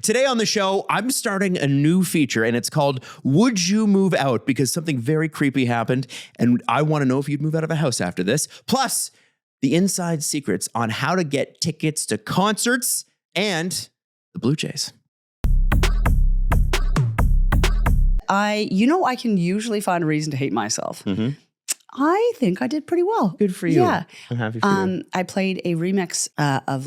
Today on the show, I'm starting a new feature, and it's called Would You Move Out? Because something very creepy happened, and I want to know if you'd move out of a house after this. Plus, the inside secrets on how to get tickets to concerts and the Blue Jays. I can usually find a reason to hate myself. Mm-hmm. I think I did pretty well. Good for you. Yeah. I'm happy for you. I played a remix of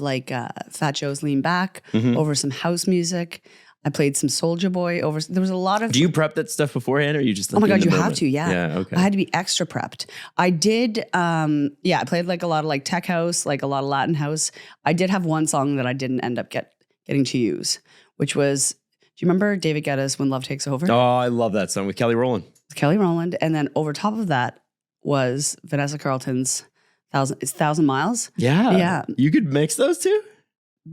Fat Joe's Lean Back over some house music. I played some Soulja Boy over. There was a lot of. Do you prep that stuff beforehand, or you just? Oh my God, you moment? have to. Yeah. Yeah. Okay. I had to be extra prepped. I did. I played like a lot of like tech house, like a lot of Latin house. I did have one song that I didn't end up getting to use, which was. Do you remember David Guetta's When Love Takes Over? Oh, I love that song with Kelly Rowland. Kelly Rowland, and then over top of that was Vanessa Carlton's 1,000 Miles. Yeah. Yeah. You could mix those two?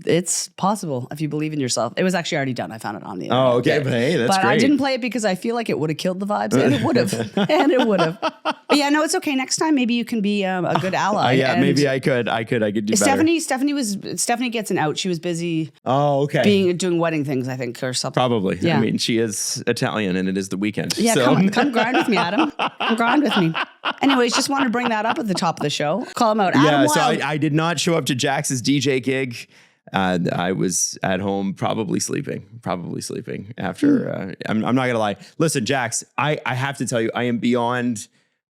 It's possible if you believe in yourself. It was actually already done. I found it on the internet. Oh, okay. But hey, that's great. I didn't play it because I feel like it would have killed the vibes, and it would have. But yeah, no, it's okay. Next time, maybe you can be a good ally. Maybe I could do better. Stephanie gets an out. She was busy. Oh, okay. Doing wedding things, I think, or something. Probably. Yeah. I mean, she is Italian, and it is the weekend. Yeah, so. come grind with me, Adam. Come grind with me. Anyways, just wanted to bring that up at the top of the show. Call him out. Adam so Wylde. I did not show up to Jax's DJ gig. I was at home, probably sleeping after. I'm not gonna lie. Listen, Jax, I have to tell you, I'm beyond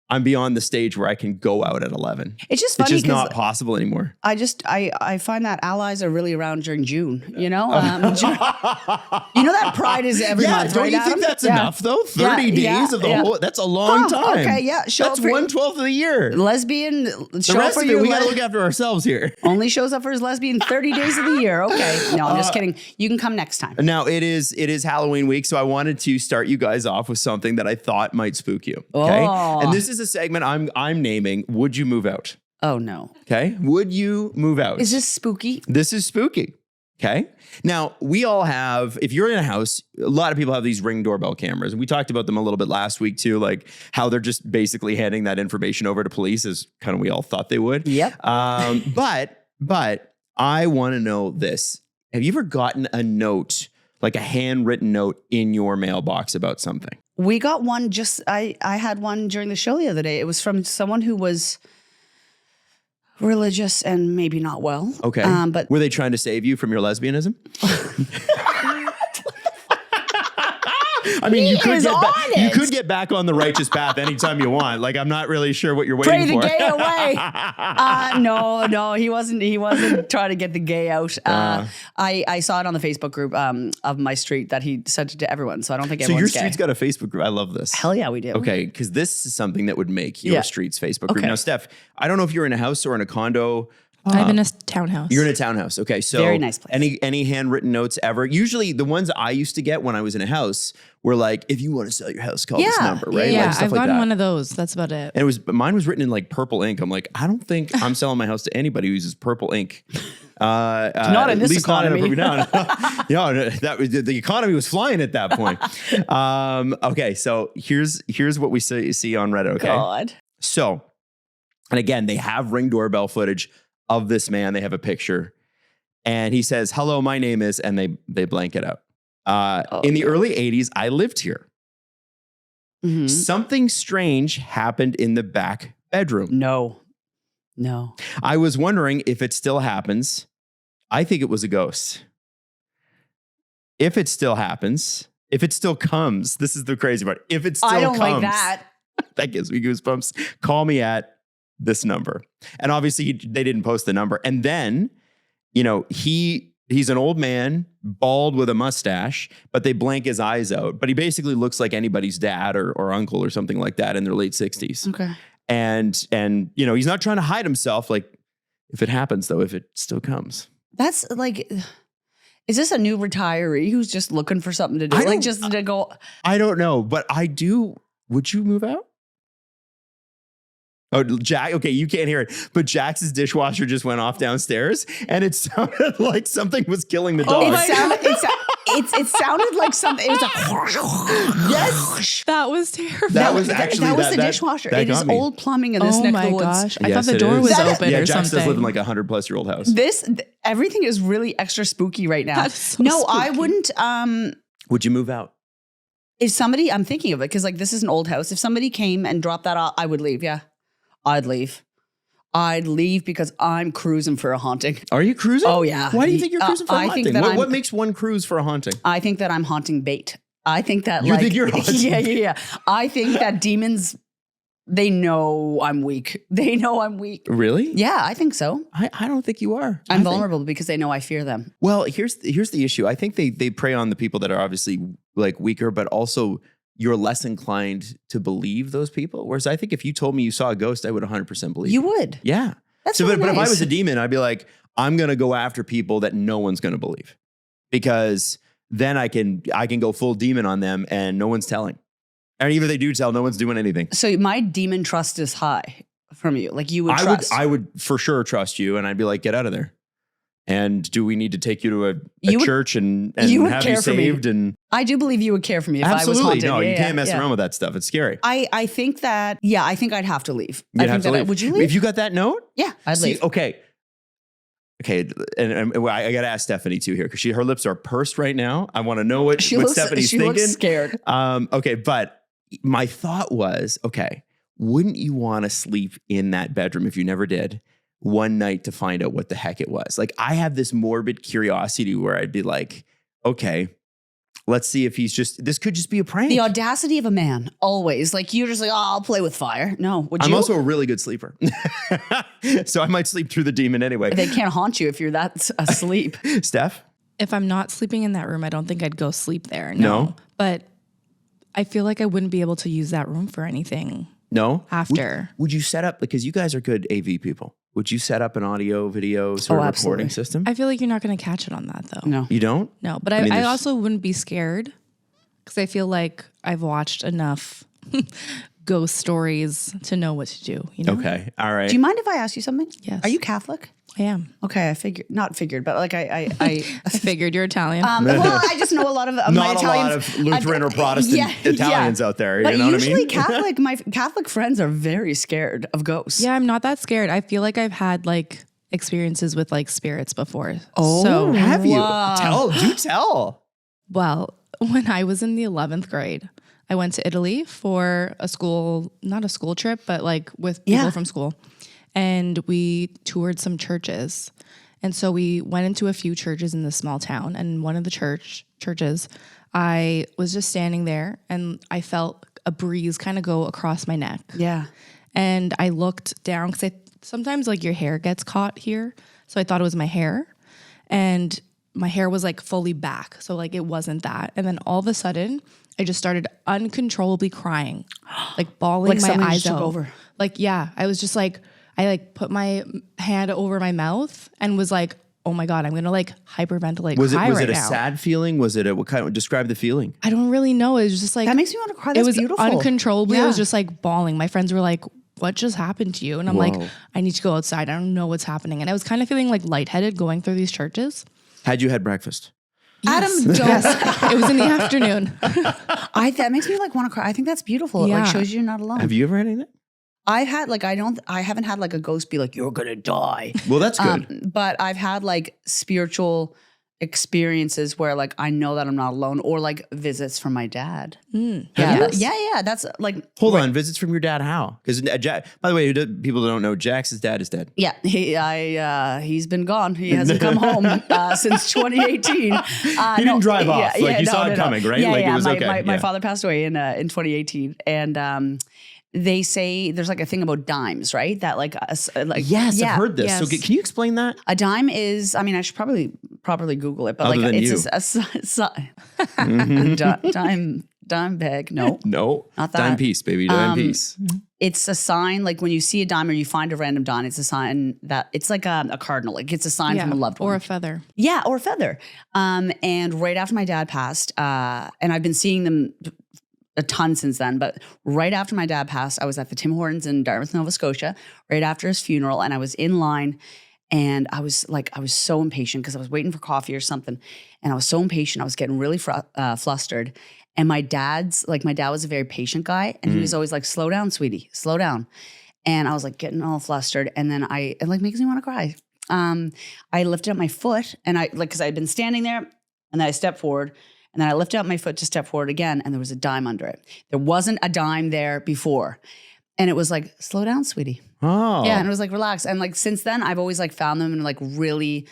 the stage where I can go out at 11. It's just funny. It's just not possible anymore. I find that allies are really around during June. You know, that Pride is every month. Don't right, you Adam? think that's enough though? 30 days of the whole. That's a long time. Okay, yeah. That's 1/12 of the year. Lesbian. The rest of it, we gotta look after ourselves here. Only shows up for his lesbian 30 days of the year. Okay, no, I'm just kidding. You can come next time. Now it is Halloween week, so I wanted to start you guys off with something that I thought might spook you. Okay, and this is a segment I'm naming. Would you move out? Oh no. Okay, would you move out? Is this spooky? This is spooky. Okay. Now, we all have, if you're in a house, a lot of people have these Ring doorbell cameras. And we talked about them a little bit last week too, like how they're just basically handing that information over to police, as kind of we all thought they would. Yep. But I want to know this. Have you ever gotten a note, like a handwritten note in your mailbox about something? We got one I had one during the show the other day. It was from someone who was religious and maybe not well. Okay. But were they trying to save you from your lesbianism? I mean, you could get back on the righteous path anytime you want. Like, I'm not really sure what you're waiting for. Pray the gay away. No, he wasn't trying to get the gay out. I saw it on the Facebook group of my street that he sent it to everyone. So I don't think everyone's So your street's got a Facebook group. I love this. Hell yeah, we do. Okay, because this is something that would make your street's Facebook group. Now, Steph, I don't know if you're in a house or in a condo. I'm in a townhouse. You're in a townhouse. Okay. So very nice place. Any handwritten notes ever? Usually the ones I used to get when I was in a house were like, if you want to sell your house, call this number, right? Yeah, like, stuff I've like gotten that. one of those. That's about it. And mine was written in like purple ink. I'm like, I don't think I'm selling my house to anybody who uses purple ink. Not in this economy. The economy was flying at that point. Okay. So here's what we see on Reddit. Okay. God. So, and again, they have Ring doorbell footage of this man. They have a picture and he says, hello, my name is, and they blank it out. In the early 80s, I lived here. Mm-hmm. Something strange happened in the back bedroom. No. I was wondering if it still happens. I think it was a ghost. If it still happens, if it still comes, this is the crazy part. If it still comes. I don't like that. That gives me goosebumps. Call me at this number. And obviously they didn't post the number. And then, he's an old man, bald with a mustache, but they blank his eyes out. But he basically looks like anybody's dad or uncle or something like that in their late 60s. Okay. And he's not trying to hide himself. Like, if it happens though, if it still comes. That's like, is this a new retiree who's just looking for something to do? Just to go. I don't know, but I do. Would you move out? Oh, Jack. Okay, you can't hear it, but Jax's dishwasher just went off downstairs, and it sounded like something was killing the dog. it sounded like something. It was like Yes. That was terrible. That was actually that was the dishwasher. that It is got me. old plumbing in this Oh neck my of the woods. gosh. I Yes, thought the it door is. was That- open Yeah, or Jax something. does live in like a 100+ year old house. Everything is really extra spooky right now. That's so no, I spooky. wouldn't. Would you move out? If somebody, I'm thinking of it because like this is an old house. If somebody came and dropped that off, I would leave. Yeah, I'd leave. I'd leave because I'm cruising for a haunting. Are you cruising? Oh, yeah. Why do you think you're cruising for a I think haunting? that What makes one cruise for a haunting? I think that I'm haunting bait. I think that You think you're haunting yeah. I think that demons, they know I'm weak. They know I'm weak. Really? Yeah, I think so. I don't think you are. I'm vulnerable because they know I fear them. Well, here's the issue. I think they prey on the people that are obviously like weaker, but also you're less inclined to believe those people. Whereas I think if you told me you saw a ghost, I would 100% believe You would. Yeah. That's so, really but if I nice. was a demon, I'd be like, I'm gonna go after people that no one's gonna believe, because then I can go full demon on them and no one's telling. And even if they do tell, no one's doing anything. So my demon trust is high from you. Like you would trust. I would for sure trust you, and I'd be like, get out of there. And do we need to take you to a You would- church and you would have care you for me. saved? And I do believe you would care for me if I was absolutely, haunted. no, Yeah, you yeah, can't mess yeah. around with that stuff. It's scary. I think that, yeah, I think I'd have to leave. You'd I have think to that leave. would you leave? If you got that note? Yeah, I'd See, leave. okay, and I got to ask Stephanie too here because her lips are pursed right now. I want to know what Stephanie's she thinking. looks scared. Okay, but my thought was, okay, wouldn't you want to sleep in that bedroom if you never did one night to find out what the heck it was? Like, I have this morbid curiosity where I'd be like, okay, let's see if this could just be a prank. The audacity of a man, always. Like, you're just like, oh, I'll play with fire. No, would you? I'm also a really good sleeper. So I might sleep through the demon anyway. They can't haunt you if you're that asleep. Steph? If I'm not sleeping in that room, I don't think I'd go sleep there. No? But I feel like I wouldn't be able to use that room for anything No? after. Would you set up, because you guys are good AV people, would you set up an audio, video sort of absolutely. recording system? I feel like you're not going to catch it on that though. No. You don't? No, but I mean, I there's- also wouldn't be scared because I feel like I've watched enough ghost stories to know what to do. You know? Okay. All right. Do you mind if I ask you something? Yes. Are you Catholic? I am. Okay, I figured, not figured, but like I I figured you're Italian. well, I just know a lot of my Not Italians. a lot of Lutheran or Protestant Italians out there. But You know what I usually mean? Catholic, my Catholic friends are very scared of ghosts. Yeah, I'm not that scared. I feel like I've had like experiences with like spirits before. Oh. So, Have you? Wow. Do tell. well, when I was in the 11th grade, I went to Italy for not a school trip, but like with people Yeah. from school. And we toured some churches. And so we went into a few churches in this small town. And one of the churches, I was just standing there and I felt a breeze kind of go across my neck. Yeah. And I looked down because sometimes like your hair gets caught here. So I thought it was my hair. And my hair was like fully back. So like it wasn't that. And then all of a sudden, I just started uncontrollably crying, like bawling Like my something eyes just took out. over. Like, yeah, I was just like, I like put my hand over my mouth and was like, oh my God, I'm going to like hyperventilate. Was cry it right a now. sad feeling? Was it what kind of describe the feeling? I don't really know. It was just like, That makes me want to cry. it That's was beautiful. uncontrollably. I Yeah. was just like bawling. My friends were like, what just happened to you? And I'm like, Whoa. I need to go outside. I don't know what's happening. And I was kind of feeling like lightheaded going through these churches. Had you had breakfast? Adam, don't. Yes. It was in the afternoon. That makes me like want to cry. I think that's beautiful. It Yeah. like shows you're not alone. Have you ever had anything? I've had like I haven't had like a ghost be like, you're gonna die. Well, that's good. But I've had like spiritual experiences where like I know that I'm not alone, or like visits from my dad. Mm. Yeah, Yes. yeah. That's like Hold on, visits from your dad? How? Because Jack. By the way, people don't know, Jax's dad is dead. yeah. He's been gone. He hasn't come home since 2018. He didn't drive off. Like, you saw it coming, right? Yeah, Like, it yeah. was okay. My Yeah. father passed away in 2018, and they say there's like a thing about dimes, right? That like Yes, yeah. I've heard this. Yes. So can you explain that? A dime is, I mean, I should probably properly Google it, but Other like than it's you. dime bag. No, No. Not that. Dime piece, baby. Dime piece. it's a sign. Like when you see a dime or you find a random dime, it's a sign that it's like a cardinal. Like it's a sign from a loved one. Or a feather. Yeah, or a feather. And right after my dad passed, and I've been seeing them a ton since then, but right after my dad passed, I was at the Tim Hortons in Dartmouth, Nova Scotia, right after his funeral, and I was in line, And I was so impatient because I was waiting for coffee or something. And I was so impatient. I was getting really flustered. And my dad was a very patient guy. And he was always like, slow down, sweetie, slow down. And I was like getting all flustered. And then it like makes me want to cry. I lifted up my foot and because I had been standing there and then I stepped forward and then I lifted up my foot to step forward again. And there was a dime under it. There wasn't a dime there before. And it was like, slow down, sweetie. Oh. Yeah. And it was like, relax. And like, since then I've always like found them in like really,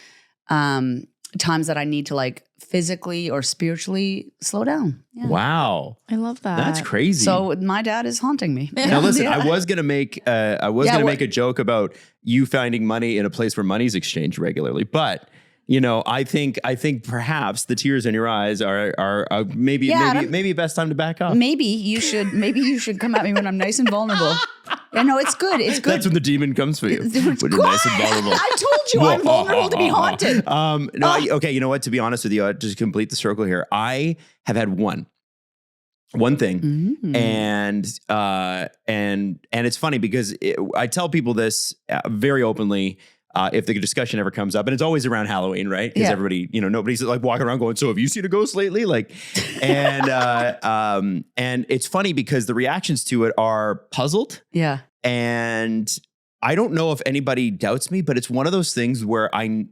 times that I need to like physically or spiritually slow down. Yeah. Wow. I love that. That's crazy. So my dad is haunting me. Now listen, I was gonna make make a joke about you finding money in a place where money's exchanged regularly, but I think perhaps the tears in your eyes are maybe best time to back up. Maybe you should come at me when I'm nice and vulnerable. Yeah, no, it's good. It's good. That's when the demon comes for you. When you're nice and vulnerable. I told you I'm vulnerable to be haunted. Okay, you know what? To be honest with you, to complete the circle here, I have had one thing, and it's funny because I tell people this very openly. If the discussion ever comes up, and it's always around Halloween, right? Because everybody, nobody's like walking around going, so have you seen a ghost lately? Like, and it's funny because the reactions to it are puzzled. Yeah. And I don't know if anybody doubts me, but it's one of those things where I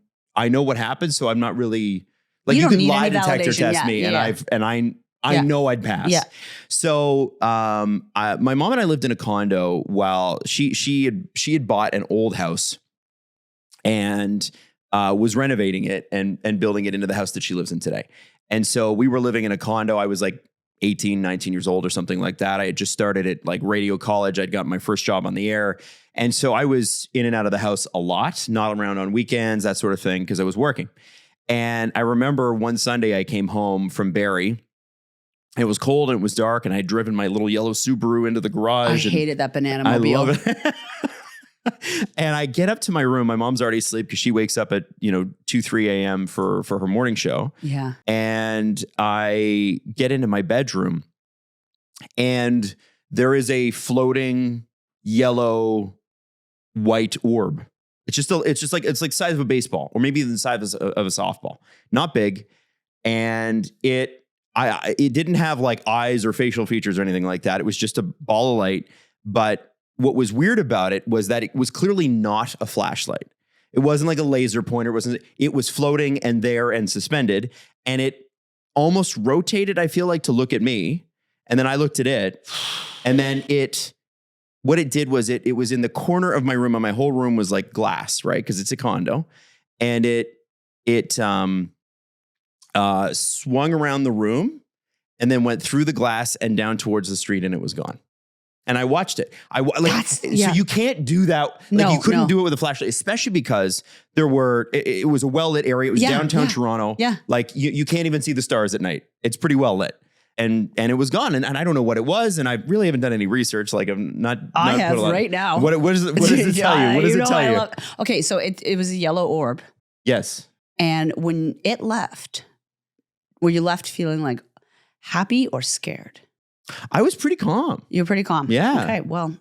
know what happens. So I'm not really like, you can lie detector test me and I know I'd pass. Yeah. So, my mom and I lived in a condo while she had bought an old house and was renovating it and building it into the house that she lives in today. And so we were living in a condo. I was like 18, 19 years old or something like that. I had just started at like radio college. I'd gotten my first job on the air. And so I was in and out of the house a lot, not around on weekends, that sort of thing, because I was working. And I remember one Sunday I came home from Barrie. It was cold and it was dark and I had driven my little yellow Subaru into the garage. I hated that banana I mobile. love it. And I get up to my room. My mom's already asleep because she wakes up at 2, 3 a.m. for her morning show. Yeah. And I get into my bedroom and there is a floating yellow white orb. It's like the size of a baseball or maybe the size of a softball. Not big. And it didn't have like eyes or facial features or anything like that. It was just a ball of light. But what was weird about it was that it was clearly not a flashlight. It wasn't like a laser pointer. It was floating and there and suspended. And it almost rotated, I feel like, to look at me. And then I looked at it. And then what it did was it was in the corner of my room, and my whole room was like glass, right? Because it's a condo. And it swung around the room and then went through the glass and down towards the street, and it was gone. And I watched it. So you can't do that. Like you couldn't do it with a flashlight, especially because it was a well-lit area. It was downtown Toronto. Yeah. Like you can't even see the stars at night. It's pretty well lit. And it was gone. And I don't know what it was. And I really haven't done any research. Like I'm not. I have right now. What does it tell you? What does it tell you? Okay. So it was a yellow orb. Yes. And when it left, were you left feeling like happy or scared? I was pretty calm. You're pretty calm. Yeah. Okay. Well,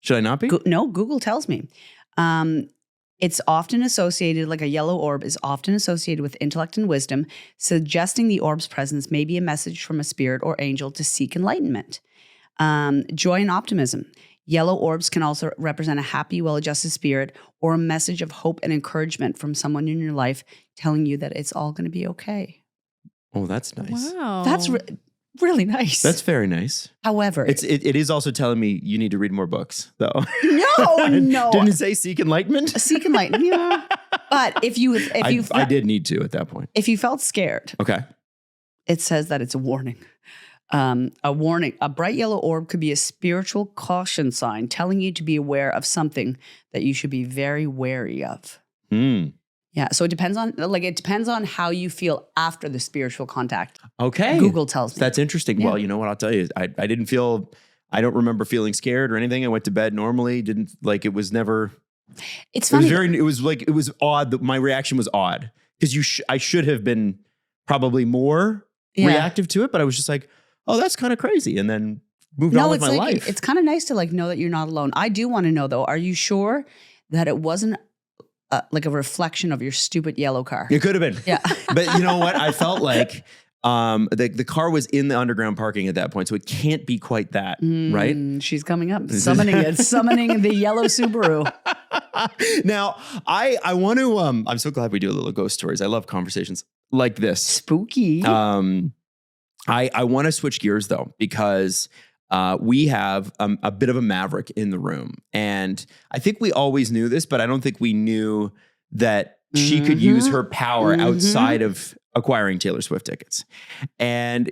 should I not be? No, Google tells me. It's often associated, like a yellow orb is often associated with intellect and wisdom, suggesting the orb's presence may be a message from a spirit or angel to seek enlightenment. Joy and optimism. Yellow orbs can also represent a happy, well-adjusted spirit or a message of hope and encouragement from someone in your life telling you that it's all going to be okay. Oh, that's nice. Wow. That's really nice. That's very nice. However, it is also telling me you need to read more books, though. No. Didn't it say seek enlightenment? Seek enlightenment. Yeah. But I did need to at that point. If you felt scared, okay, it says that it's a warning. A warning. A bright yellow orb could be a spiritual caution sign telling you to be aware of something that you should be very wary of. Yeah, so it depends on how you feel after the spiritual contact. Okay. Google tells me. That's interesting. Yeah. Well, you know what I'll tell you. I don't remember feeling scared or anything. I went to bed normally. It was never. It's funny. It was odd. My reaction was odd because I should have been probably more reactive to it, but I was just like, oh, that's kind of crazy. And then moved on with my life. It's kind of nice to know that you're not alone. I do want to know though, are you sure that it wasn't like a reflection of your stupid yellow car. It could have been. Yeah. But you know what? I felt like the car was in the underground parking at that point, so it can't be quite that, right? She's coming up, summoning the yellow Subaru. Now, I want to, I'm so glad we do a little ghost stories. I love conversations like this. Spooky. I want to switch gears though, because we have a bit of a maverick in the room. And I think we always knew this, but I don't think we knew that she could use her power outside of acquiring Taylor Swift tickets. And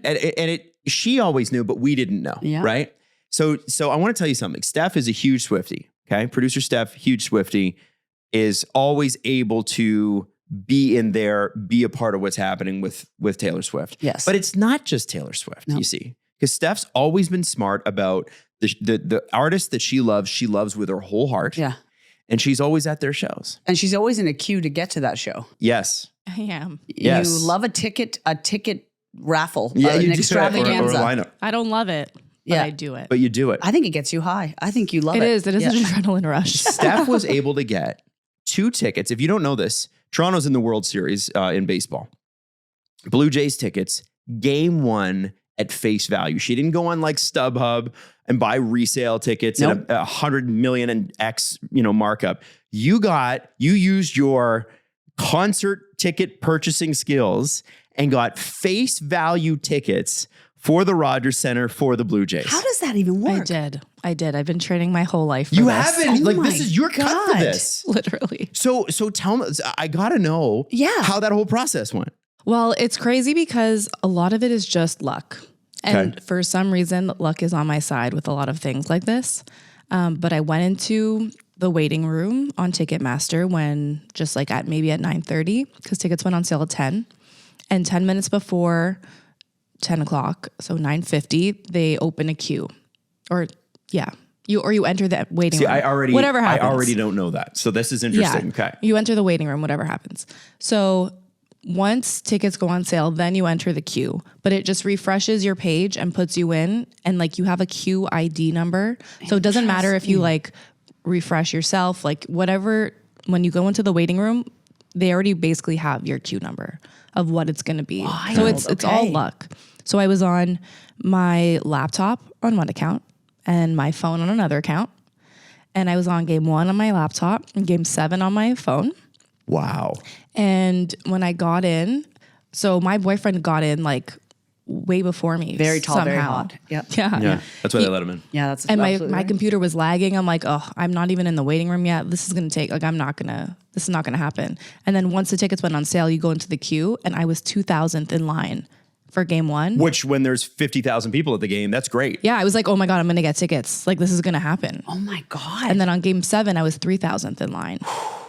she always knew, but we didn't know, right? So I want to tell you something. Stef is a huge Swiftie, okay? Producer Stef, huge Swiftie, is always able to be in there, be a part of what's happening with Taylor Swift. Yes. But it's not just Taylor Swift, you see. Because Stef's always been smart about the artist that she loves with her whole heart. Yeah. And she's always at their shows. And she's always in a queue to get to that show. Yes. I am. Yes. You love a ticket raffle, Yeah, an you do. extravaganza. Or a lineup. I don't love it, but I do it. But you do it. I think it gets you high. I think you love it. It is an adrenaline rush. Steph was able to get 2 tickets. If you don't know this, Toronto's in the World Series in baseball. Blue Jays tickets, game 1 at face value. She didn't go on like StubHub and buy resale tickets at a 100 million and X, markup. You used your concert ticket purchasing skills and got face value tickets for the Rogers Center for the Blue Jays. How does that even work? I did. I've been training my whole life for you this. haven't? Oh this is your cut for God. this. Literally. So tell me, I gotta know how that whole process went. Well, it's crazy because a lot of it is just luck. And for some reason, luck is on my side with a lot of things like this. But I went into the waiting room on Ticketmaster when just like maybe at 9:30, because tickets went on sale at 10. And 10 minutes before 10 o'clock, so 9:50, they open a queue. You enter the waiting room. Whatever happens. I already don't know that. So this is interesting. Yeah. Okay. You enter the waiting room, whatever happens. So once tickets go on sale, then you enter the queue, but it just refreshes your page and puts you in, and like you have a queue ID number. So it doesn't matter if you like refresh yourself, like whatever, when you go into the waiting room, they already basically have your queue number of what it's going to be. Wild. So it's all luck. So I was on my laptop on one account and my phone on another account. And I was on game 1 on my laptop and game 7 on my phone. Wow. And when I got in, so my boyfriend got in like way before me. Very tall, somehow. very hot. Yep. Yeah. That's why they let him in. Yeah, that's And my absolutely right. computer was lagging. I'm like, oh, I'm not even in the waiting room yet. This is going to take, like, this is not going to happen. And then once the tickets went on sale, you go into the queue and I was 2,000th in line for game 1. Which when there's 50,000 people at the game, that's great. Yeah. I was like, oh my God, I'm going to get tickets. Like, this is going to happen. Oh my God. And then on game 7, I was 3,000th in line.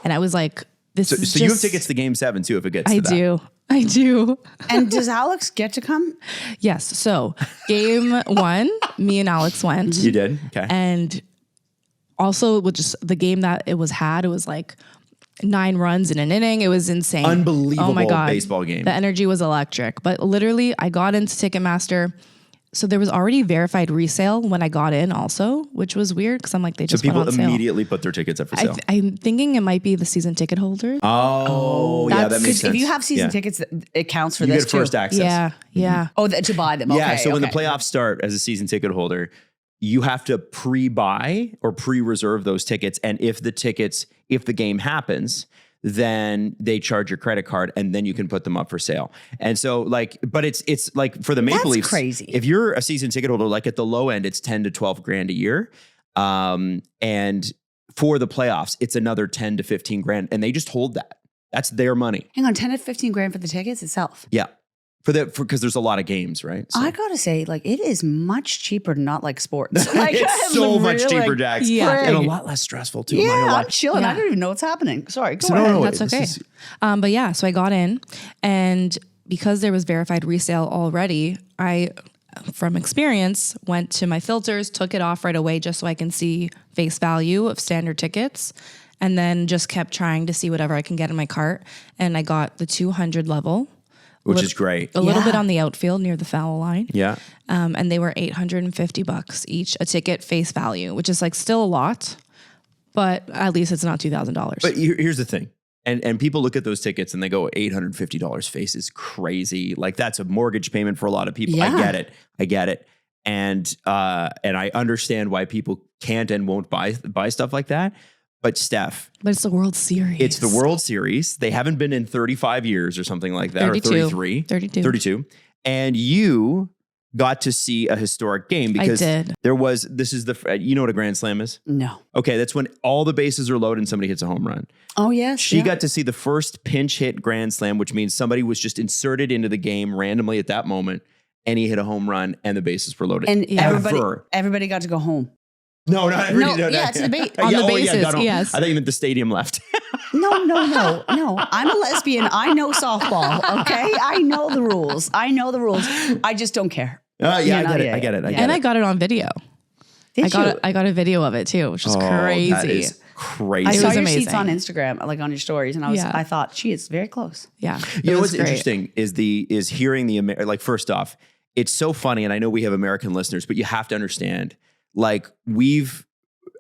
And I was like, So you have tickets to game 7 too, if it gets to that. I do. And does Alex get to come? Yes. So game 1, me and Alex went. You did? Okay. And also with just the game that it was like 9 runs in an inning. It was insane. Unbelievable oh my God. baseball game. The energy was electric. But literally I got into Ticketmaster. So there was already verified resale when I got in also, which was weird because I'm like, they just people went on sale. immediately put their tickets up for sale. I'm thinking it might be the season ticket holders. Oh, yeah, that makes sense. If you have season tickets, it counts for you this get first too. access. Yeah. Oh, to buy them. Yeah, Okay, so when the okay. playoffs start as a season ticket holder, you have to pre-buy or pre-reserve those tickets. And if the game happens, then they charge your credit card and then you can put them up for sale. And so but it's like for the Maple Leafs, crazy. If you're a season ticket holder, like at the low end, it's 10 to 12 grand a year. And for the playoffs, it's another 10 to 15 grand. And they just hold that. That's their money. Hang on, 10 to 15 grand for the tickets itself. Yeah. Because there's a lot of games, right? So. I gotta say, it is much cheaper to not like sports. Like, it's so much cheaper, Jax. Yeah. And a lot less stressful too. Yeah, I'm I'm chilling. Yeah. I don't even know what's happening. Sorry, go So ahead. no, That's this okay. is- But yeah, so I got in, and because there was verified resale already, I, from experience, went to my filters, took it off right away just so I can see face value of standard tickets, and then just kept trying to see whatever I can get in my cart. And I got the 200 level. Which is great. A little Yeah. bit on the outfield near the foul line. Yeah. And they were $850 each, a ticket face value, which is like still a lot, but at least it's not $2,000. But here's the thing. And people look at those tickets and they go, $850 face is crazy. Like that's a mortgage payment for a lot of people. Yeah. I get it. And I understand why people can't and won't buy stuff like that. But Stef. But it's the World Series. It's the World Series. They haven't been in 35 years or something like that. 32. Or 33. 32. And you got to see a historic game because there was, this is you know what a grand slam is? No. Okay, that's when all the bases are loaded and somebody hits a home run. Oh, yes. She got to see the first pinch hit grand slam, which means somebody was just inserted into the game randomly at that moment and he hit a home run and the bases were loaded. And everybody got to go home. No, not everybody. No, yeah, it's a debate. On the bases, yes. I thought you meant the stadium left. No. I'm a lesbian. I know softball, okay? I know the rules. I just don't care. I get it. And I got it on video. Did you? I got a video of it too, which is crazy. That is crazy. I saw your amazing. seats on Instagram, like on your stories, and I thought, she is very close. Yeah. You know what's interesting is hearing like first off, it's so funny, and I know we have American listeners, but you have to understand, like we've,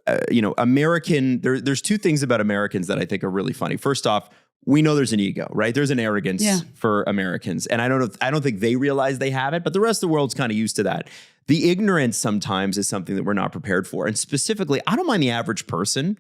there's two things about Americans that I think are really funny. First off, we know there's an ego, right? There's an arrogance for Americans. And I don't think they realize they have it, but the rest of the world's kind of used to that. The ignorance sometimes is something that we're not prepared for. And specifically, I don't mind the average person.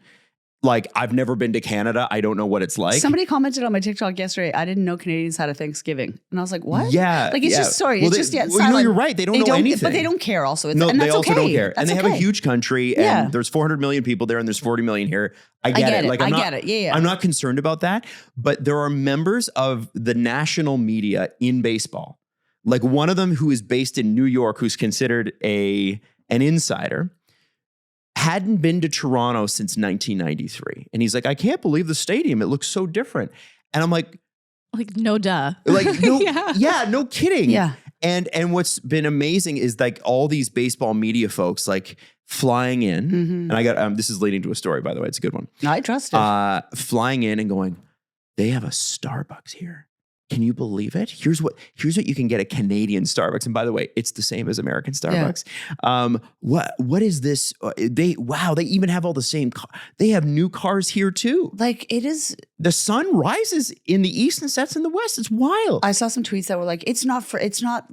Like, I've never been to Canada. I don't know what it's like. Somebody commented on my TikTok yesterday, I didn't know Canadians had a Thanksgiving. And I was like, what? Yeah. Like, it's just, sorry, it's silent. Silent. You're right. They don't know anything. But they don't care also. And they also don't care. That's and they have a huge country and there's 400 million people there and there's 40 million here. I get it. Like, I get it. Yeah. I'm not concerned about that. But there are members of the national media in baseball. Like one of them who is based in New York, who's considered an insider, hadn't been to Toronto since 1993. And he's like, I can't believe the stadium. It looks so different. And I'm like, no duh. Like, no, no kidding. Yeah. And what's been amazing is like all these baseball media folks like flying in. And I got, this is leading to a story, by the way. It's a good one. I trust it. Flying in and going, they have a Starbucks here. Can you believe it? Here's what you can get at Canadian Starbucks. And by the way, it's the same as American Starbucks. Yeah. What is this? They even have all the same they have new cars here too. Like it is. The sun rises in the east and sets in the west. It's wild. I saw some tweets that were like, it's not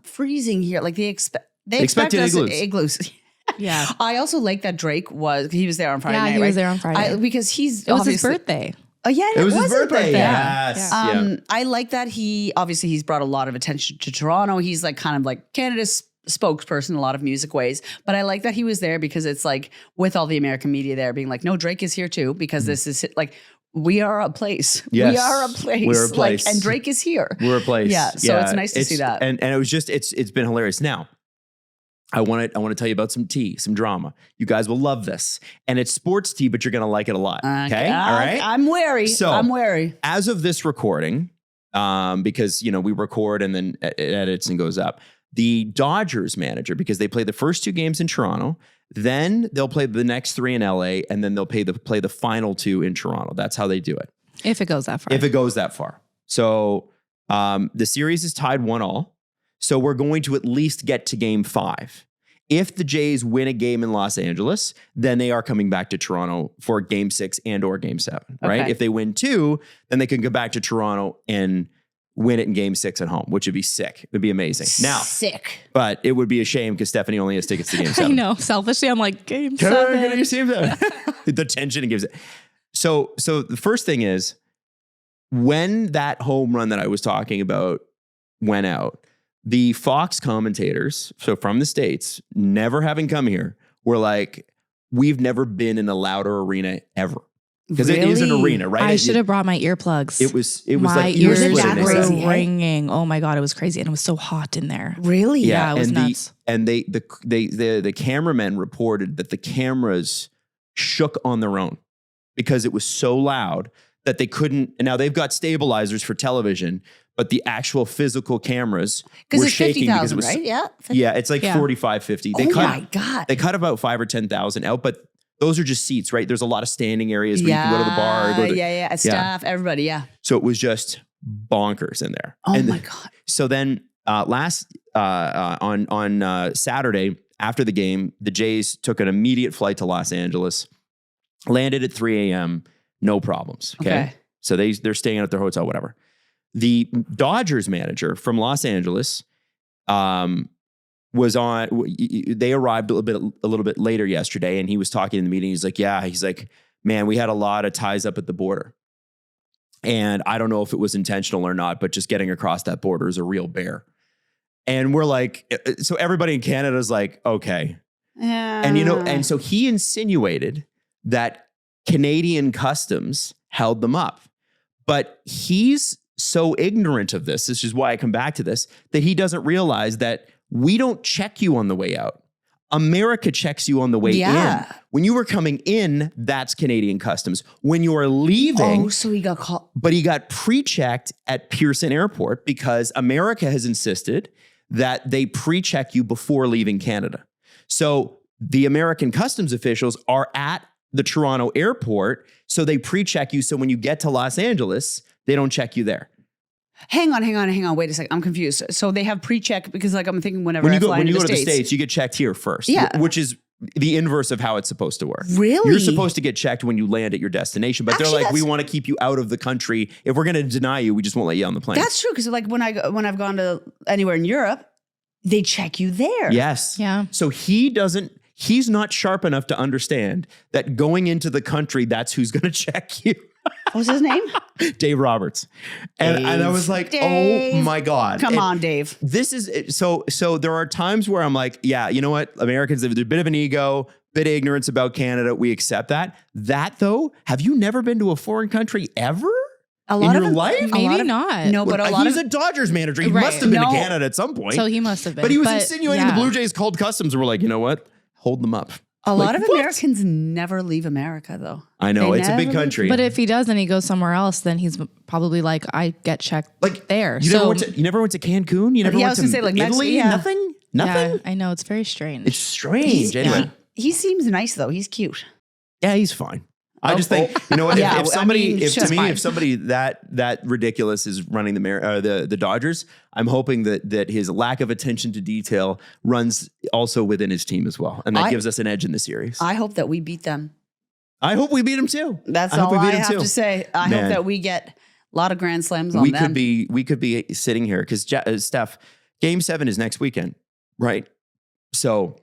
freezing here. Like they expected us igloos. Yeah. I also like that Drake was there on Friday night. Yeah, he was there on Friday. Because it was his birthday. Oh yeah, it was his birthday. Yes. Yeah. I like that he's brought a lot of attention to Toronto. He's like kind of like Canada's spokesperson in a lot of music ways. But I like that he was there because it's like with all the American media there being like, no, Drake is here too because this is like we are a place. Yes. We are a place. We're a place. And Drake is here. We're a place. Yeah. So it's nice to see that. And it was just it's been hilarious. Now, I want to tell you about some tea, some drama. You guys will love this. And it's sports tea, but you're going to like it a lot. Okay? All right? I'm wary. I'm wary. As of this recording, because, we record and then it edits and goes up, the Dodgers manager, because they play the first 2 games in Toronto, then they'll play the next 3 in LA, and then they'll play the final 2 in Toronto. That's how they do it. If it goes that far. If it goes that far. So the series is tied 1-1. So we're going to at least get to game 5. If the Jays win a game in Los Angeles, then they are coming back to Toronto for game 6 and or game 7, right? Okay. If they win 2, then they can go back to Toronto and win it in game 6 at home, which would be sick. It'd be amazing. Now, sick. But it would be a shame because Stephanie only has tickets to game 7. I know. Selfishly, I'm like, game 7. The tension it gives it. So the first thing is when that home run that I was talking about went out, the Fox commentators, so from the States, never having come here, were like, we've never been in a louder arena ever. Because it is an arena, right? I should have brought my earplugs. It was my like ears were ringing. Oh my God, it was crazy. And it was so hot in there. Really? Yeah, it was nuts. The cameramen reported that the cameras shook on their own because it was so loud that they couldn't. And now they've got stabilizers for television, but the actual physical cameras were it's shaking 50,000, because it was right? Yeah. 50. Yeah, it's like 45, 50. My God. They cut about 5 or 10,000 out, but those are just seats, right? There's a lot of standing areas where you can go to the bar. Staff, everybody, yeah. So it was just bonkers in there. Oh my God. So then on Saturday after the game, the Jays took an immediate flight to Los Angeles, landed at 3 a.m., no problems. Okay. So they're staying at their hotel, whatever. The Dodgers manager from Los Angeles was on. They arrived a little bit later yesterday, and he was talking in the meeting. He's like, man, we had a lot of ties up at the border, and I don't know if it was intentional or not, but just getting across that border is a real bear. And we're like, so everybody in Canada is like, okay. And, and so he insinuated that Canadian customs held them up. But he's so ignorant of this is why I come back to this, that he doesn't realize that we don't check you on the way out. America checks you on the way in. When you were coming in, that's Canadian customs. When you are leaving. Oh, so he got caught. But he got pre-checked at Pearson Airport because America has insisted that they pre-check you before leaving Canada. So the American customs officials are at the Toronto airport, so they pre-check you. So when you get to Los Angeles, they don't check you there. Hang on. Wait a second. I'm confused. So they have pre-check because like I'm thinking when you go to the States, you get checked here first. Yeah. Which is the inverse of how it's supposed to work. Really? You're supposed to get checked when you land at your destination, but they're like, we want to keep you out of the country. If we're going to deny you, we just won't let you on the plane. That's true. Because like when I've gone to anywhere in Europe, they check you there. Yes. Yeah. So he's not sharp enough to understand that going into the country, that's who's going to check you. What's his name? Dave Roberts. And I was like, Dave. Oh my God. Come on, Dave. This is so there are times where I'm like, yeah, you know what? Americans, there's a bit of an ego, bit of ignorance about Canada. We accept that. That though, have you never been to a foreign country ever? In your life? Maybe not. No, but he's a Dodgers manager. He must have been to Canada at some point. So he must have been. But he was insinuating the Blue Jays called customs and we're like, you know what? Hold them up. A lot of Americans never leave America, though. I know. It's a big country. But if he does and he goes somewhere else, then he's probably like, I get checked there. You never went to Cancun? You never went to Italy? Nothing? Yeah, I know. It's very strange. It's strange. Anyway. He seems nice, though. He's cute. Yeah, he's fine. I just think, you know what? If somebody that ridiculous is running the Dodgers, I'm hoping that his lack of attention to detail runs also within his team as well, and that gives us an edge in the series. I hope that we beat them. I hope we beat them too. That's all I have to say. I hope that we get a lot of grand slams on them. We could be sitting here because Steph, Game 7 is next weekend, right? So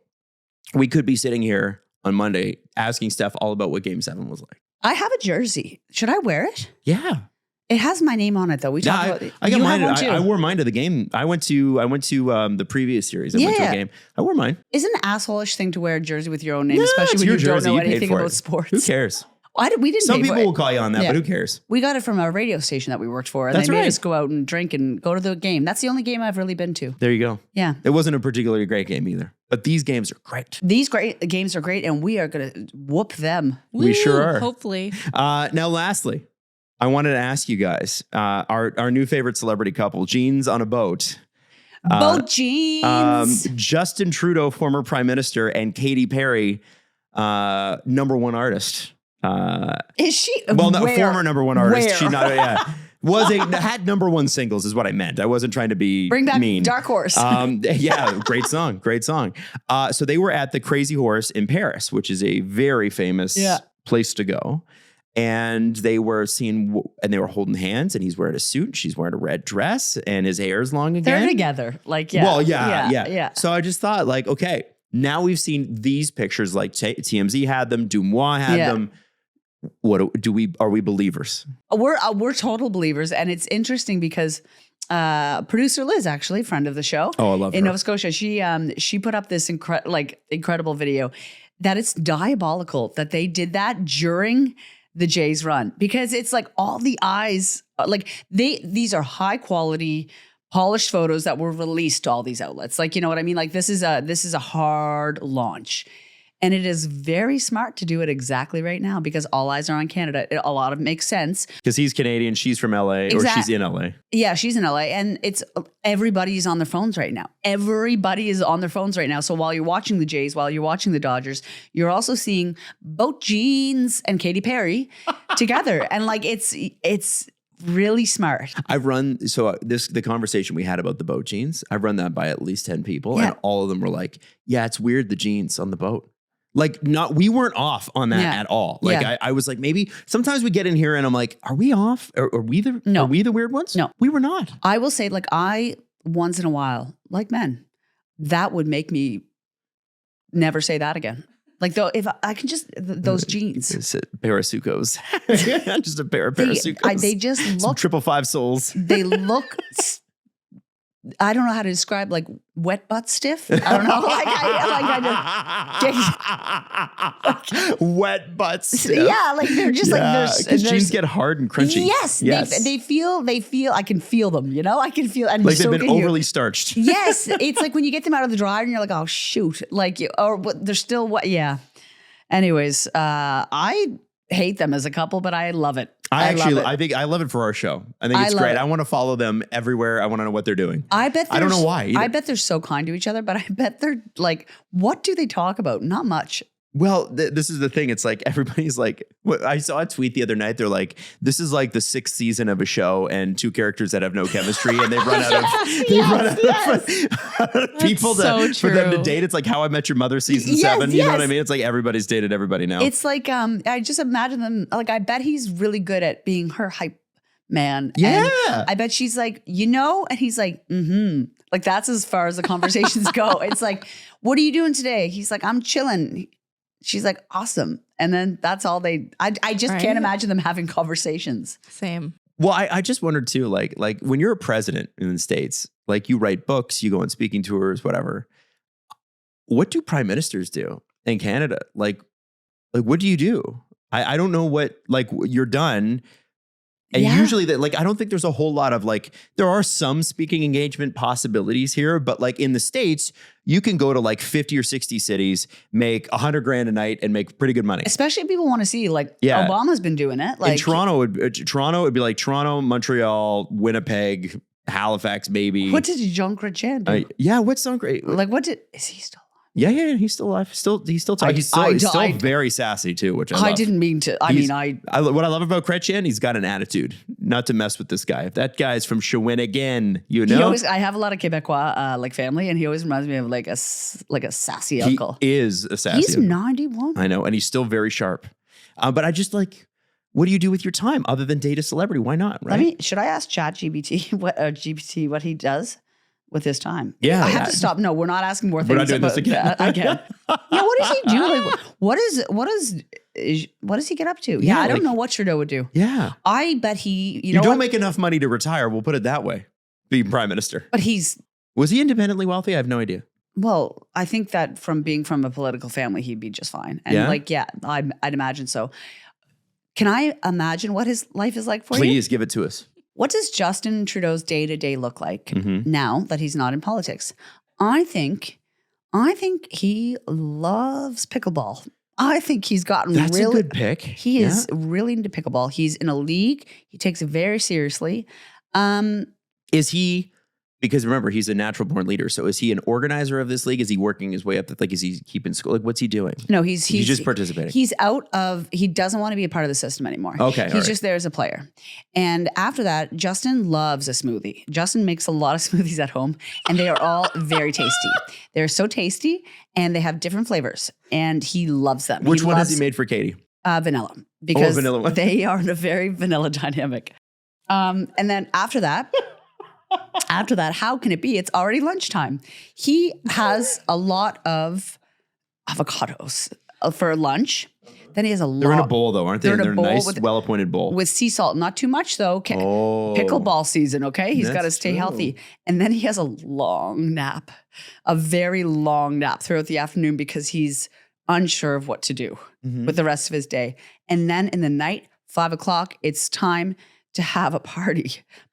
we could be sitting here on Monday asking Steph all about what Game 7 was like. I have a jersey. Should I wear it? Yeah. It has my name on it though. We talked about it. I got mine. I wore mine to the game. I went to the previous series. I went to a game. I wore mine. Isn't an asshole-ish thing to wear a jersey with your own name, especially when you don't know anything about sports? Who cares? We didn't. Some people will call you on that, but who cares? We got it from a radio station that we worked for, and they made us go out and drink and go to the game. That's the only game I've really been to. There you go. Yeah. It wasn't a particularly great game either, but these games are great. These games are great, and we are going to whoop them. We sure are. Hopefully. Now, lastly, I wanted to ask you guys, our new favorite celebrity couple, Jeans on a Boat. Boat Jeans. Justin Trudeau, former prime minister, and Katy Perry, number one artist. Is she? Well, no, former number one artist. She's not. Yeah, had number one singles is what I meant. I wasn't trying to be bring back mean. Dark Horse. Yeah, great song. So they were at the Crazy Horse in Paris, which is a very famous place to go. And they were seen, and they were holding hands, and he's wearing a suit, and she's wearing a red dress, and his hair is long again. They're together, Well, yeah. So I just thought, okay, now we've seen these pictures, like TMZ had them, Dumois had them. What are we believers? We're total believers, and it's interesting because producer Liz, actually friend of the show, I love her. In Nova Scotia, she put up this incredible video that it's diabolical that they did that during the Jays run, because it's like all the eyes, these are high quality polished photos that were released to all these outlets. Like, you know what I mean? Like this is a hard launch. And it is very smart to do it exactly right now because all eyes are on Canada. A lot of it makes sense. Because he's Canadian, she's from LA, or she's in LA. Yeah, she's in LA. And everybody's on their phones right now. Everybody is on their phones right now. So while you're watching the Jays, while you're watching the Dodgers, you're also seeing Boat Jeans and Katy Perry together. And it's really smart. I've run, the conversation we had about the boat jeans, I've run that by at least 10 people, and all of them were like, yeah, it's weird, the jeans on the boat. Like we weren't off on that Yeah. at all. Like Yeah. I was like, maybe sometimes we get in here and I'm like, are we off? Are we the weird ones? No. We were not. I will say, like, once in a while, like men, that would make me never say that again. Like, though, if I can just, those jeans. It's a pair of Sucos. Just a pair of Sucos. They just Some look, 555 soles. they look, I don't know how to describe, like, wet butt stiff. I don't know. Wet butt stiff. Yeah, like they're just like, because jeans get hard and crunchy. Yes. They feel, I can feel them, I can feel, and like so they've been overly starched. Yes. It's like when you get them out of the dryer and you're like, oh shoot. Like, they're still what? Yeah. Anyways, I hate them as a couple, but I love it. I think I love it for our show. I think it's great. I want to follow them everywhere. I want to know what they're doing. I don't know why either. I bet they're so kind to each other, but I bet they're like, what do they talk about? Not much. Well, this is the thing. It's like everybody's like, I saw a tweet the other night. They're like, this is like the 6th season of a show and 2 characters that have no chemistry and they've run out of people for them to date. It's like How I Met Your Mother season 7. You know what I mean? It's like everybody's dated everybody now. It's like, I just imagine them, like, I bet he's really good at being her hype man. Yeah. And I bet she's like, and he's like, like that's as far as the conversations go. It's like, what are you doing today? He's like, I'm chilling. She's like, awesome. And then that's all I just can't imagine them having conversations. Same. Well, I just wondered too, like when you're a president in the States, like you write books, you go on speaking tours, whatever. What do prime ministers do in Canada? Like what do you do? I don't know what, like you're done. And usually that, like, I don't think there's a whole lot of like, there are some speaking engagement possibilities here, but like in the States, you can go to like 50 or 60 cities, make $100,000 a night and make pretty good money. Especially if people want to see, like, Obama's been doing it. Like in Toronto, it'd be like Toronto, Montreal, Winnipeg, Halifax, maybe. What did Jean Chrétien do? What's so great? Like, is he still? Yeah, he's still alive. He's still talking. He's still very sassy too, which I love. I didn't mean to. What I love about Chrétien, he's got an attitude. Not to mess with this guy. If that guy's from Shawinigan, I have a lot of Quebecois like family, and he always reminds me of like a sassy uncle. He is a sassy. He's 91. I know, and he's still very sharp. But I just like, what do you do with your time other than date a celebrity? Why not? Right? Should I ask ChatGPT what he does with his time? Yeah. I have to stop. No, we're not asking more things. We're not doing this again. Again. Yeah, what does he do? Like, what does he get up to? Yeah, I don't know what Trudeau would do. Yeah. I bet he, you don't make enough money to retire. We'll put it that way. Being prime minister. But was he independently wealthy? I have no idea. Well, I think that from being from a political family, he'd be just fine. And I'd imagine so. Can I imagine what his life is like for you? Please give it to us. What does Justin Trudeau's day-to-day look like now that he's not in politics? I think he loves pickleball. I think he's gotten That's a good pick. He is really into pickleball. He's in a league. He takes it very seriously. Is he, because remember, he's a natural born leader. So is he an organizer of this league? Is he working his way up? Like, is he keeping school? Like, what's he doing? No, he's just participating. He doesn't want to be a part of the system anymore. Okay. He's just there as a player. And after that, Justin loves a smoothie. Justin makes a lot of smoothies at home, and they are all very tasty. They're so tasty, and they have different flavors, and he loves them. Which one has he made for Katy? Vanilla. Because vanilla one. They are in a very vanilla dynamic. And then after that, how can it be? It's already lunchtime. He has a lot of avocados for lunch. Then he has a lot. They're in a bowl though, aren't they? They're in a nice, well-appointed bowl. With sea salt. Not too much though. Pickleball season, okay? He's got to stay healthy. And then he has a long nap. A very long nap throughout the afternoon because he's unsure of what to do with the rest of his day. And then in the night, 5 o'clock, it's time to have a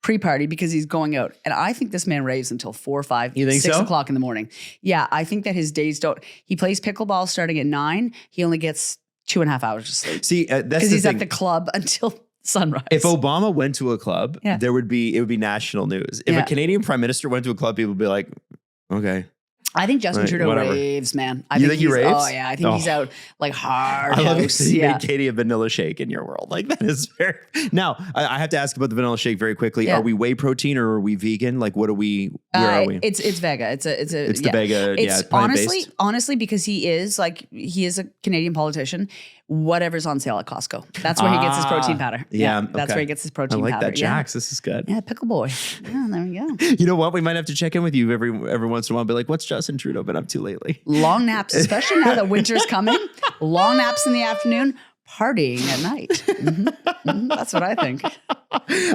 pre-party because he's going out. And I think this man raves until 4, 5, 6 o'clock in the morning. Yeah, I think that his days he plays pickleball starting at 9. He only gets 2.5 hours of sleep. See, that's because he's at the club until sunrise. If Obama went to a club, it would be national news. If a Canadian prime minister went to a club, people would be like, okay. I think Justin Trudeau whatever. raves, man. You think he raves? Oh yeah, I think he's out like hard. I love house. that you Yeah. made Katy a vanilla shake in your world. Like that is very. Now I have to ask about the vanilla shake very quickly. Yeah. Are we whey protein or are we vegan? Like what are we? Where are we? It's Vega. It's It's the Vega. It's plant-based. honestly because he is a Canadian politician. Whatever's on sale at Costco. That's where he gets his protein powder. That's where he gets his I protein like powder. that, Jax. This is good. Yeah, pickle boy. Yeah, there we go. You know what? We might have to check in with you every once in a while. Be like, what's Justin Trudeau been up to lately? Long naps, especially now that winter's coming. Long naps in the afternoon, partying at night. That's what I think.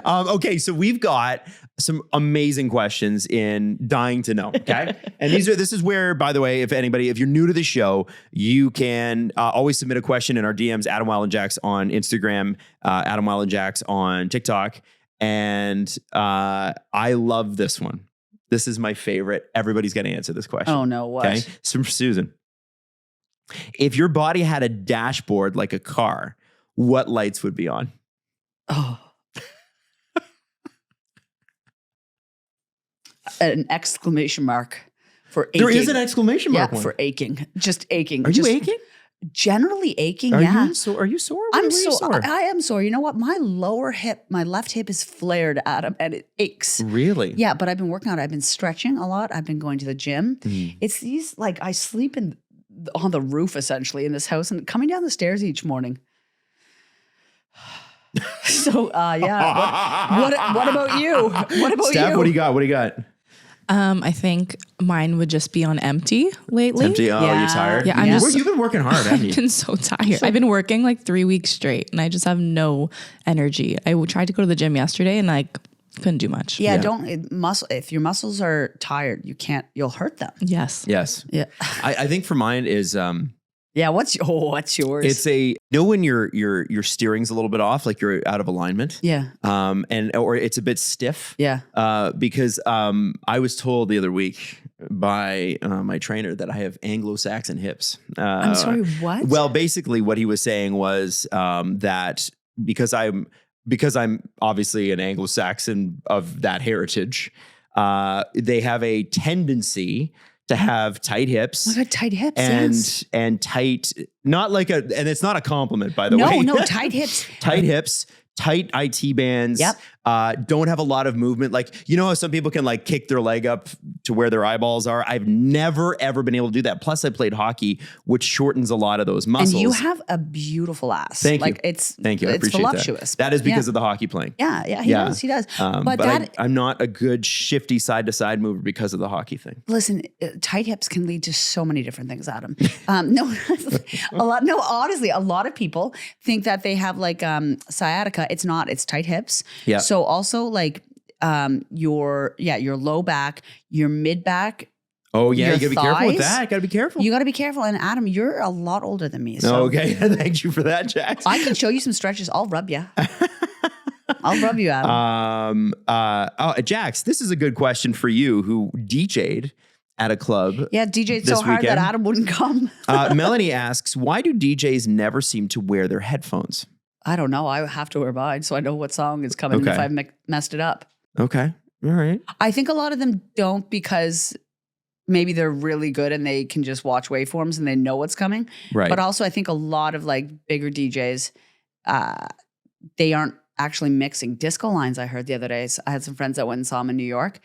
Okay, so we've got some amazing questions in Dying to Know. Okay, and this is where, by the way, if you're new to the show, you can always submit a question in our DMs. Adam Wylde and Jax on Instagram, Adam Wylde and Jax on TikTok, and I love this one. This is my favorite. Everybody's got to answer this question. Oh no, what? Okay, it's from Susan. If your body had a dashboard like a car, what lights would be on? Oh. An exclamation mark for aching. There is an exclamation mark. Yeah, for aching. Just aching. Are you aching? Generally aching, Are yeah. you sore? Are you sore? I'm Where are you sore. I am sore. You know what? My lower hip, my left hip is flared, Adam, and it aches. Really? Yeah, but I've been working out. I've been stretching a lot. I've been going to the gym. It's these, like, I sleep on the roof, essentially, in this house, and coming down the stairs each morning. So, yeah. What about you? What about Stef, you? what do you got? What do you got? I think mine would just be on empty lately. Empty. Oh, Yeah. you're tired? Yeah, I'm just- You've been working hard, haven't you? I've been so tired. I've been working like 3 weeks straight and I just have no energy. I tried to go to the gym yesterday and I couldn't do much. Yeah, if your muscles are tired, you'll hurt them. Yes. Yes. Yeah. I think for mine is Yeah, what's yours? it's when your steering's a little bit off, like you're out of alignment. Yeah. Or it's a bit stiff. Yeah. Because I was told the other week by my trainer that I have Anglo-Saxon hips. I'm sorry, what? Well, basically what he was saying was that because I'm obviously an Anglo-Saxon of that heritage, they have a tendency to have tight hips. Oh my God, tight hips, and tight, not like and it's not a compliment, by the way. No, tight hips. Tight hips, tight IT bands. Yep. Don't have a lot of movement. Like, you know how some people can like kick their leg up to where their eyeballs are? I've never, ever been able to do that. Plus I played hockey, which shortens a lot of those muscles. And you have a beautiful ass. Thank you. Thank you. I It's appreciate voluptuous. That is because of the hockey playing. Yeah, he does. But I'm not a good shifty side to side mover because of the hockey thing. Listen, tight hips can lead to so many different things, Adam. Honestly, a lot of people think that they have like sciatica. It's not. It's tight hips. Yeah. So also like your low back, your mid back. Oh yeah, Your you gotta be careful with thighs? that. Gotta be careful. You got to be careful. And Adam, you're a lot older than me. So Okay, thank you for that, Jax. I can show you some stretches. I'll rub you. I'll rub you, Adam. Jax, this is a good question for you who DJ'd at a club. Yeah, DJ'd this so hard weekend. that Adam wouldn't come. Melanie asks, why do DJs never seem to wear their headphones? I don't know. I have to wear mine so I know what song is coming Okay. if I've messed it up. Okay, all right. I think a lot of them don't because maybe they're really good and they can just watch waveforms and they know what's coming. Right. But also I think a lot of like bigger DJs, they aren't actually mixing. Disco Lines I heard the other day. So I had some friends that went and saw him in New York.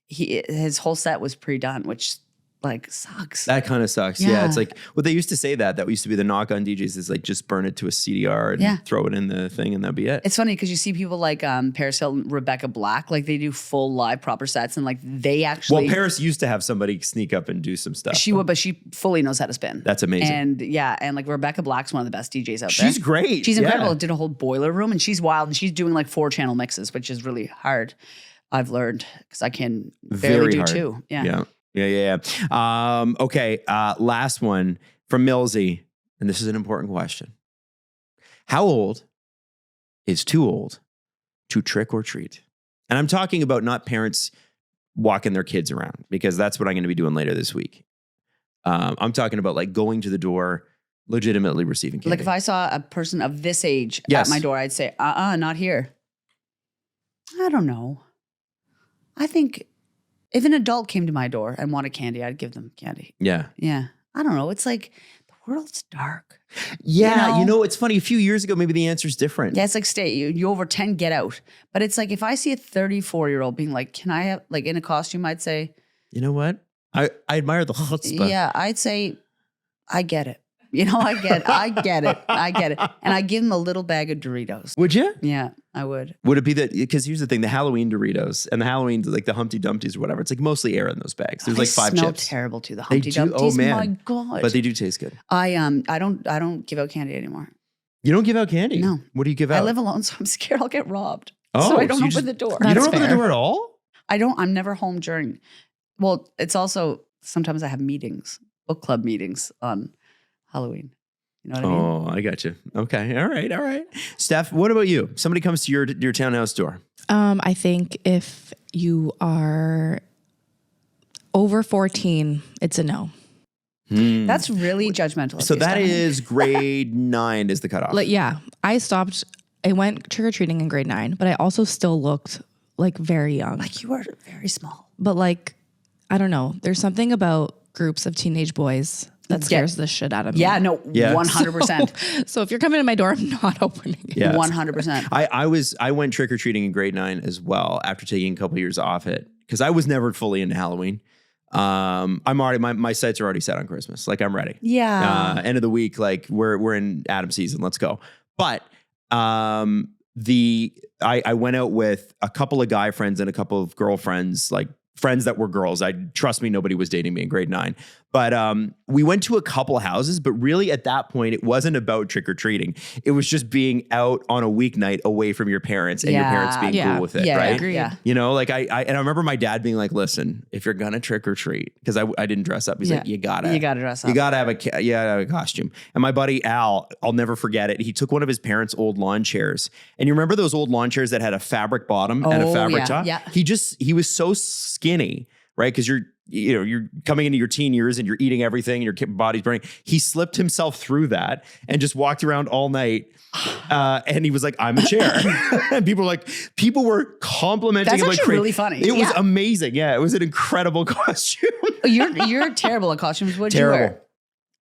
His whole set was pre-done, which like sucks. That kind of sucks. Yeah. It's like what they used to say that used to be the knock on DJs is like just burn it to a CDR and throw it in the thing and that'd be it. It's funny because you see people like Paris Hilton, Rebecca Black, like they do full live proper sets and like they actually. Well, Paris used to have somebody sneak up and do some stuff. She would, but she fully knows how to spin. That's amazing. And like Rebecca Black's one of the best DJs out there. She's great. She's incredible. Yeah. Did a whole boiler room and she's wild and she's doing like 4-channel mixes, which is really hard. I've learned because I can barely Very do hard. 2. Yeah. Okay. Last one from Millsy. And this is an important question. How old is too old to trick or treat? And I'm talking about not parents walking their kids around because that's what I'm going to be doing later this week. I'm talking about like going to the door, legitimately receiving candy. Like if I saw a person of this age Yes. at my door, I'd say, not here. I don't know. I think If an adult came to my door and wanted candy, I'd give them candy. Yeah. Yeah. I don't know. It's like the world's dark. Yeah. It's funny. A few years ago, maybe the answer's different. Yeah, it's like stay. You over 10, get out. But it's like if I see a 34-year-old being like, can I have like in a costume, I'd say, you know what? I admire the chutzpah. Yeah, I'd say, I get it. I get it. And I give them a little bag of Doritos. Would you? Yeah, I would. Would it be that? Because here's the thing: the Halloween Doritos and the Halloween like the Humpty Dumpties or whatever. It's like mostly air in those bags. There's like 5 smell chips. Terrible too. The They Humpty do? Dumpties. Oh man, my God! But they do taste good. I don't give out candy anymore. You don't give out candy? No. What do you give out? I live alone, so I'm scared I'll get robbed. Oh, so I don't so open the door. You don't That's open the fair. door at all? I'm never home during. Well, it's also sometimes I have meetings, book club meetings on Halloween. You know what I mean? Oh, I got you. Okay. All right. Steph, what about you? Somebody comes to your townhouse door. I think if you are over 14, it's a no. That's really judgmental. So of you, that Stephanie. is grade 9 is the cutoff. Like, yeah, I went trick-or-treating in grade 9, but I also still looked like very young. Like you are very small. But like, I don't know. There's something about groups of teenage boys that scares the shit out of me. Yeah, no, Yeah. 100%. So if you're coming to my door, I'm not opening it. Yeah. 100%. I went trick-or-treating in grade 9 as well after taking a couple years off it because I was never fully into Halloween. I'm already my sights are already set on Christmas. Like I'm ready. Yeah. End of the week, like we're in Adam season. Let's go. But I went out with a couple of guy friends and a couple of girlfriends, like friends that were girls. Trust me, nobody was dating me in grade 9. But we went to a couple houses, but really at that point, it wasn't about trick-or-treating. It was just being out on a weeknight away from your parents and your parents being cool with it, Yeah, right? agreed. Yeah. Like I remember my dad being like, listen, if you're gonna trick-or-treat, because I didn't dress up. He's like, you gotta dress up. You gotta have a costume. And my buddy Al, I'll never forget it. He took one of his parents' old lawn chairs. And you remember those old lawn chairs that had a fabric bottom and a fabric top? Yeah. He was so skinny, right? Because you're coming into your teen years and you're eating everything and your body's burning. He slipped himself through that and just walked around all night. And he was like, I'm a chair. And people were complimenting That's him like actually crazy. really funny. It was amazing. Yeah, it was an incredible costume. You're terrible at costumes. What did you wear?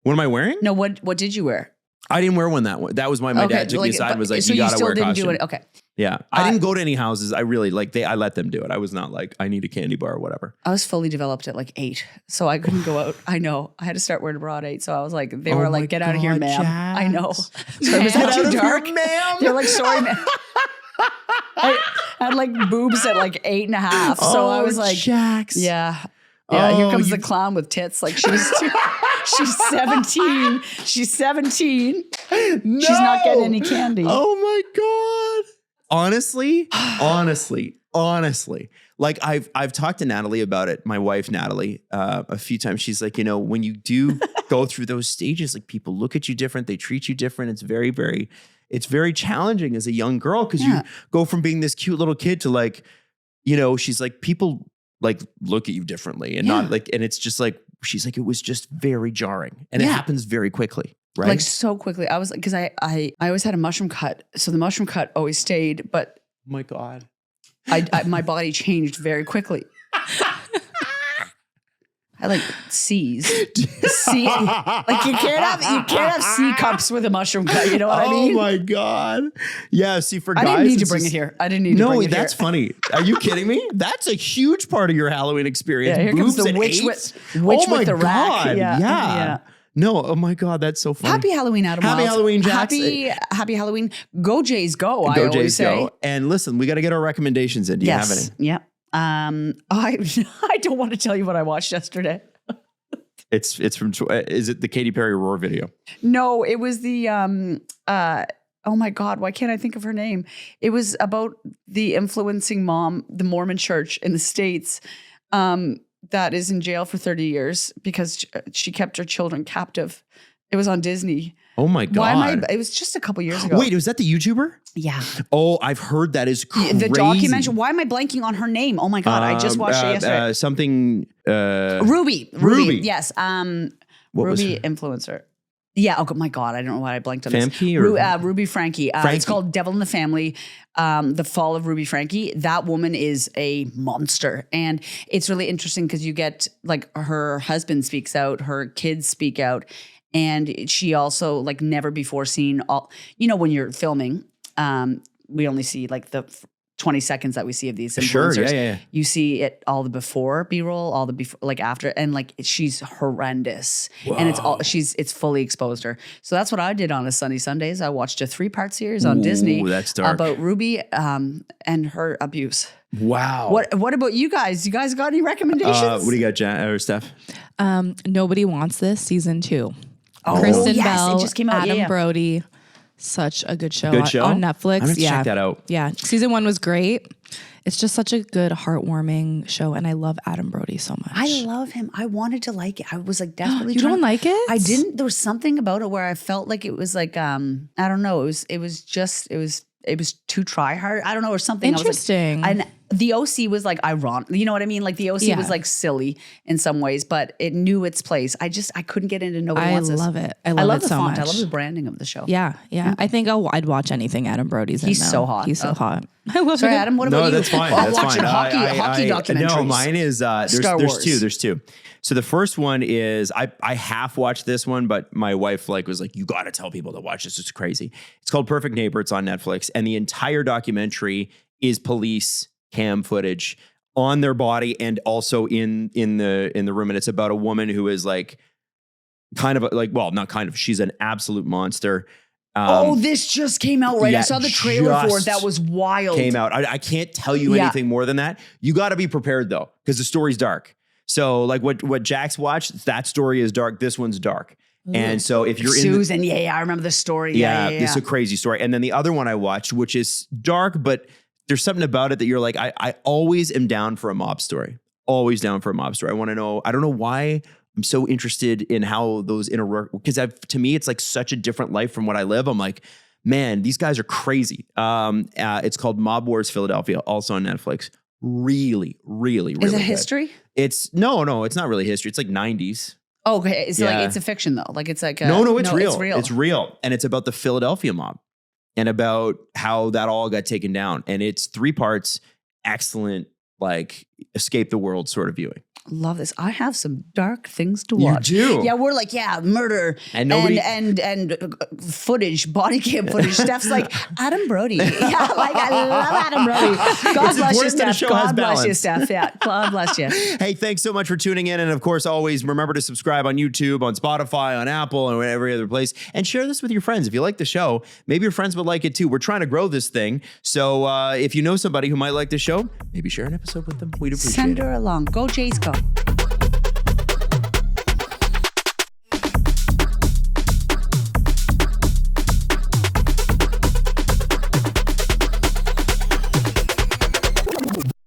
What am I wearing? No, what did you wear? I didn't wear one that was why my dad took me aside and was like, so you gotta still wear a didn't costume. do it. Okay. Yeah. I didn't go to any houses. I really I let them do it. I was not like, I need a candy bar or whatever. I was fully developed at like 8, so I couldn't go out. I know. I had to start wearing a bra at 8, so I was like, they were like, get out of here, ma'am. Jax. I know. So was that too dark? ma'am. They're like, sorry, ma'am. I had like boobs at like 8.5, so I was like, Jax. yeah. Yeah, here comes you- the clown with tits. Like she's 17. She's 17. No. She's not getting any candy. Oh my God. Honestly. Like I've talked to Natalie about it, my wife, Natalie, a few times. She's like, when you do go through those stages, like people look at you different, they treat you different. It's very, very, it's very challenging as a young girl because you go from being this cute little kid to like, she's like, people like look at you differently and not like, and it's just like, she's like, it was just very jarring and it happens very quickly. Right. Like so quickly. I was like, because I always had a mushroom cut. So the mushroom cut always stayed, but Oh my God. my body changed very quickly. I like C's. C, like you can't have C cups with a mushroom cut. You know what I mean? Oh my God. Yeah. See, for guys, I didn't need to it's bring just- it here. I didn't need to bring it here. No, that's funny. Are you kidding me? That's a huge part of your Halloween experience. Yeah, here comes Boobs the and witch eights? with my the rack. God. Yeah. No, oh my God, that's so funny. Happy Halloween, Adam. Happy Wylde. Halloween, Jax. Happy Halloween. Go Jays, go. I Go always Jays, say. go. And listen, we got to get our recommendations in. Do you have any? Yeah. I don't want to tell you what I watched yesterday. It's from, is it the Katy Perry Roar video? No, it was the oh my God, why can't I think of her name? It was about the influencing mom, the Mormon church in the States, that is in jail for 30 years because she kept her children captive. It was on Disney. Oh my God. It was just a couple years ago. Wait, was that the YouTuber? Yeah. Oh, I've heard that is crazy. The documentary. Why am I blanking on her name? Oh my God, I just watched it yesterday. Something. Ruby. Ruby. Yes. What was Ruby her- influencer. Yeah. Oh my God. I don't know why I blanked on Famke this. Ruby Frankie. Frankie. It's called Devil in the Family. The Fall of Ruby Frankie. That woman is a monster. And it's really interesting because you get like her husband speaks out, her kids speak out. And she also like never before seen all, when you're filming, we only see like the 20 seconds that we see of these influencers. Sure, yeah. You see it all the before B-roll, all the before, like after, and like she's horrendous. Whoa. And it's fully exposed her. So that's what I did on a Sunny Sundays. I watched a 3-part series on Disney that's dark. about Ruby and her abuse. Wow. What about you guys? You guys got any recommendations? What do you got, Jan or Steph? Nobody Wants This season 2. Oh, Kristen yes, Bell, it just came out. Adam Brody. Such a good show, Good show? on Netflix. I'm gonna check that out. Yeah. Season 1 was great. It's just such a good, heartwarming show. And I love Adam Brody so much. I love him. I wanted to like it. I was like desperately You trying. don't like it? I didn't. There was something about it where I felt like it was like I don't know. It was too try hard. I don't know, or something. Interesting. I was like, and the OC was like ironic. You know what I mean? Like the OC was like silly in some ways, but it knew its place. I couldn't get into Nobody Wants This. I love it. I love it the so font. much. I love the branding of the show. Yeah. I think I'd watch anything Adam Brody's in. He's now. so hot. He's so hot. I love Sorry, him. Adam. What about you? No, that's fine. I'm That's watching fine. hockey documentaries. No, mine is Star there's Wars. two. So the first one is I half watched this one, but my wife was like, you got to tell people to watch this. It's crazy. It's called Perfect Neighbor. It's on Netflix, and the entire documentary is police cam footage on their body and also in the room. And it's about a woman who is like she's an absolute monster. This just came out, right? Yeah, I saw the trailer for it. That was wild. Came out. I can't tell you anything more than that. You got to be prepared though, because the story's dark. So like what Jax watched, that story is dark. This one's dark. And so if you're Susan, I remember the story. Yeah. This is a crazy story. And then the other one I watched, which is dark, but there's something about it that you're like, I always am down for a mob story. Always down for a mob story. I want to know, I don't know why I'm so interested in how those interact, because to me, it's like such a different life from what I live. I'm like, man, these guys are crazy. It's called Mob Wars Philadelphia, also on Netflix. Really, really, really Is it good. history? It's no, it's not really history. It's like 90s. Oh, okay. It's like it's a fiction though. Like it's like No, it's real. It's real. And it's about the Philadelphia mob and about how that all got taken down. And it's 3 parts, excellent, like escape the world sort of viewing. Love this. I have some dark things to watch. You do? Yeah, we're like, murder and nobody and footage, body cam footage. Steph's like, Adam Brody. Yeah, like I love Adam Brody. God bless you, Steph. God bless you, Steph. Yeah, God bless you. Hey, thanks so much for tuning in. And of course, always remember to subscribe on YouTube, on Spotify, on Apple, and every other place. And share this with your friends. If you like the show, maybe your friends would like it too. We're trying to grow this thing. So if you know somebody who might like the show, maybe share an episode with them. We'd appreciate it. Send her along. Go Jays, go.